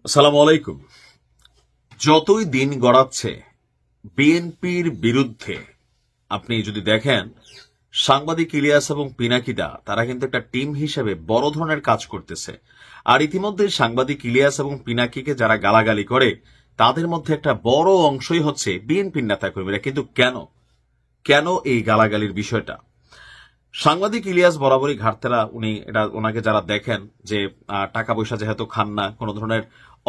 আসসালামু আলাইকুম। যতই দিন গড়াচ্ছে বিএনপির বিরুদ্ধে আপনি যদি দেখেন, সাংবাদিক ইলিয়াস এবং পিনাকিদা তারা কিন্তু একটা টিম হিসেবে বড় ধরনের কাজ করতেছে। আর ইতিমধ্যে সাংবাদিক ইলিয়াস এবং পিনাকিকে যারা গালাগালি করে তাদের মধ্যে একটা বড় অংশই হচ্ছে বিএনপির নেতাকর্মীরা। কিন্তু কেন কেন এই গালাগালির বিষয়টা? সাংবাদিক ইলিয়াস বরাবরই ঘাটতেরা। ওনাকে যারা দেখেন যে টাকা পয়সা যেহেতু খান না, কোন ধরনের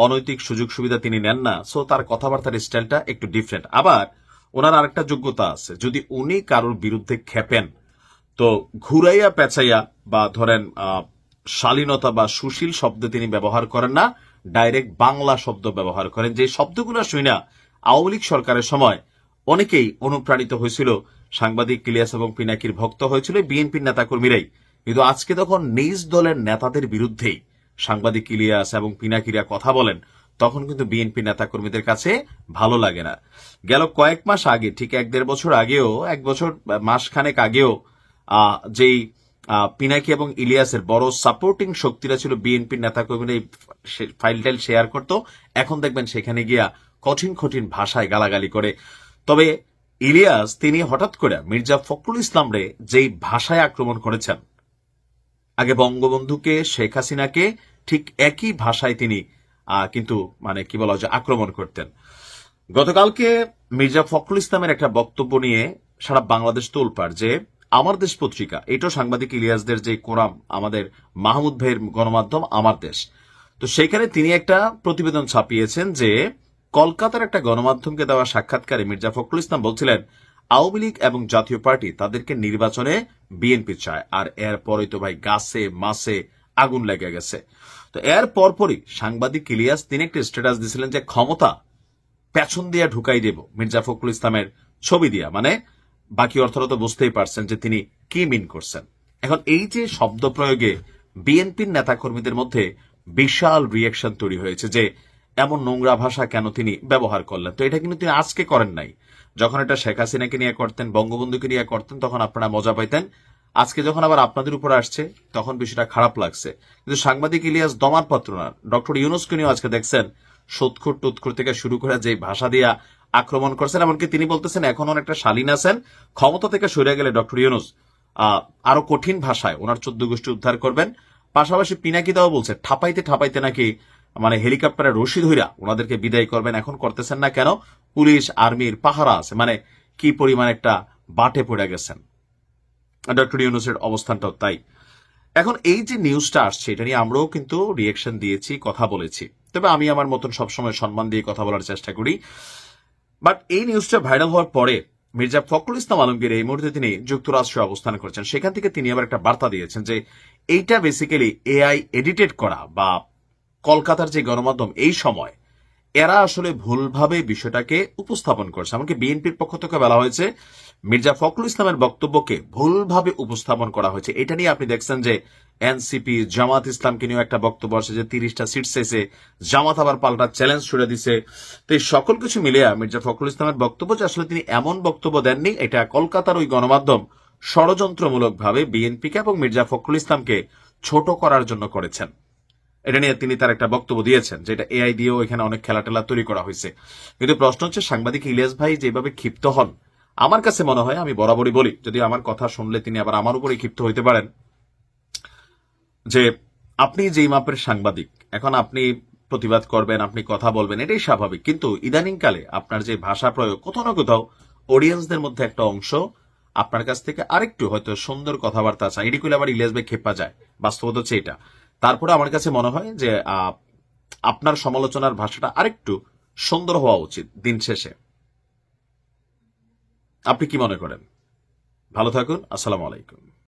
অনৈতিক সুযোগ সুবিধা তিনি নেন না, সো তার কথাবার্তার স্টাইলটা একটু ডিফারেন্ট। আবার ওনার আরেকটা যোগ্যতা আছে, যদি উনি কারোর বিরুদ্ধে খেপেন তো ঘুরাইয়া পেঁচাইয়া বা ধরেন শালীনতা বা সুশীল শব্দ তিনি ব্যবহার করেন না, ডাইরেক্ট বাংলা শব্দ ব্যবহার করেন। যে শব্দগুলো শুনা আওয়ামী লীগ সরকারের সময় অনেকেই অনুপ্রাণিত হয়েছিল, সাংবাদিক ইলিয়াস এবং পিনাকির ভক্ত হয়েছিল বিএনপির নেতাকর্মীরাই। কিন্তু আজকে তখন নিজ দলের নেতাদের বিরুদ্ধেই সাংবাদিক ইলিয়াস এবং পিনাকিরা কথা বলেন, তখন কিন্তু বিএনপি নেতাকর্মীদের কাছে ভালো লাগে না। গেল কয়েক মাস আগে, ঠিক 1-1.5 বছর আগেও, 1 বছর মাসখানেক আগেও যেই পিনাকি এবং ইলিয়াসের বড় সাপোর্টিং শক্তিরা ছিল বিএনপির নেতাকর্মীরা ফাইল টাইল শেয়ার করত, এখন দেখবেন সেখানে গিয়া কঠিন কঠিন ভাষায় গালাগালি করে। তবে ইলিয়াস তিনি হঠাৎ করে মির্জা ফখরুল ইসলামরে যেই ভাষায় আক্রমণ করেছেন, আগে বঙ্গবন্ধুকে, শেখ হাসিনাকে ঠিক একই ভাষায় তিনি কিন্তু মানে কি বলা যায় আক্রমণ করতেন। গতকালকে মির্জা ফখরুল ইসলামের একটা বক্তব্য নিয়ে সারা বাংলাদেশ তোলপাড়, যে আমার দেশ পত্রিকা, এটাও সাংবাদিক ইলিয়াসদের যে কোরাম, আমাদের মাহমুদ ভাইয়ের গণমাধ্যম আমার দেশ, তো সেখানে তিনি একটা প্রতিবেদন ছাপিয়েছেন যে কলকাতার একটা গণমাধ্যমকে দেওয়া সাক্ষাৎকারে মির্জা ফখরুল ইসলাম বলছিলেন আওয়ামী লীগ এবং জাতীয় পার্টি তাদেরকে নির্বাচনে বিএনপি চায়। আর এরপরই তো ভাই গাছে মাসে আগুন লেগে গেছে। তো এর পরপরই সাংবাদিক ইলিয়াস তিনি একটা স্ট্যাটাস দিয়েছিলেন যে ক্ষমতা পেছন দিয়া ঢুকাই দেব মির্জা ফখরুল ইসলামের ছবি দিয়া, মানে বাকি অর্থটা তো বুঝতেই পারছেন যে তিনি কি মিন করছেন। এখন এই যে শব্দ প্রয়োগে বিএনপির নেতাকর্মীদের মধ্যে বিশাল রিয়াকশন তৈরি হয়েছে যে এমন নোংরা ভাষা কেন তিনি ব্যবহার করলেন। তো এটা কিন্তু তিনি আজকে করেন নাই, যখন এটা শেখ হাসিনাকে নিয়ে করতেন, বঙ্গবন্ধুকে নিয়ে করতেন, তখন আপনারা মজা পাইতেন। আজকে যখন আবার আপনাদের উপর আসছে তখন বিষয়টা খারাপ লাগছে। কিন্তু সাংবাদিক ইলিয়াস দমার পাত্র না। ডক্টর ইউনূসকে নিয়ে আজকে দেখছেন সুৎখুর টুৎখুর থেকে শুরু করে যে ভাষা দিয়া আক্রমণ করছেন, এমনকি তিনি বলতেছেন এখন অনেকটা শালীন আছেন, ক্ষমতা থেকে সরে গেলে ডক্টর ইউনূস আরো কঠিন ভাষায় ওনার 14 গোষ্ঠী উদ্ধার করবেন। পাশাপাশি পিনাকিদাও বলছে ঠাপাইতে ঠাপাইতে নাকি মানে হেলিকপ্টারে রশি ধইরা ওনাদেরকে বিদায় করবেন। এখন করতেছেন না কেন? পুলিশ আর্মির পাহারা আছে। মানে কি পরিমাণ একটা বাটে পড়ে গেছেন ডক্টর ইউনূসের অবস্থানটাও তাই। এখন এই যে নিউজটা আসছে এটা নিয়ে আমরাও কিন্তু রিয়েকশন দিয়েছি, কথা বলেছি। তবে আমি আমার মতন সবসময় সম্মান দিয়ে কথা বলার চেষ্টা করি। বাট এই নিউজটা ভাইরাল হওয়ার পরে মির্জা ফখরুল ইসলাম আলমগীর এই মুহূর্তে তিনি যুক্তরাষ্ট্রে অবস্থান করছেন, সেখান থেকে তিনি আবার একটা বার্তা দিয়েছেন যে এইটা বেসিক্যালি এআই এডিটেড করা, বা কলকাতার যে গণমাধ্যম এই সময় এরা আসলে ভুলভাবে বিষয়টাকে উপস্থাপন করছে। এমনকি বিএনপির পক্ষ থেকে বলা হয়েছে মির্জা ফখরুল ইসলামের বক্তব্যকে ভুলভাবে উপস্থাপন করা হয়েছে। এটা নিয়ে আপনি দেখছেন যে এনসিপি জামাত ইসলামকে নিয়েও একটা বক্তব্য আসে যে 30টা সিট চাইছে, জামাত আবার পাল্টা চ্যালেঞ্জ ছুড়ে দিছে। তো এই সকল কিছু মিলিয়ে মির্জা ফখরুল ইসলামের বক্তব্য যে আসলে তিনি এমন বক্তব্য দেননি, এটা কলকাতার ওই গণমাধ্যম ষড়যন্ত্রমূলকভাবে বিএনপিকে এবং মির্জা ফখরুল ইসলামকে ছোট করার জন্য করেছেন। এটা নিয়ে তিনি তার একটা বক্তব্য দিয়েছেন, যেটা এআই দিয়েও এখানে অনেক খেলাটেলা তৈরি করা হয়েছে। কিন্তু প্রশ্ন হচ্ছে সাংবাদিক ইলিয়াস ভাই যেভাবে ক্ষিপ্ত হন, আমার কাছে মনে হয়, আমি বরাবরই বলি, যদি আমার কথা শুনলে তিনি আবার আমার উপরেই ক্ষিপ্ত হইতে পারেন, যে আপনি যেই মাপের সাংবাদিক, এখন আপনি প্রতিবাদ করবেন, আপনি কথা বলবেন, এটাই স্বাভাবিক। কিন্তু ইদানিংকালে আপনার যে ভাষা প্রয়োগ, কোথাও না কোথাও অডিয়েন্সদের মধ্যে একটা অংশ আপনার কাছ থেকে আরেকটু হয়তো সুন্দর কথাবার্তা চায়। এটি করলে আবার ইলিয়াস ভাই খেপা যায়, বাস্তবতা হচ্ছে এটা। তারপরে আমার কাছে মনে হয় যে আপনার সমালোচনার ভাষাটা আরেকটু সুন্দর হওয়া উচিত দিন শেষে। আপনি কি মনে করেন? ভালো থাকুন। আসসালামু আলাইকুম।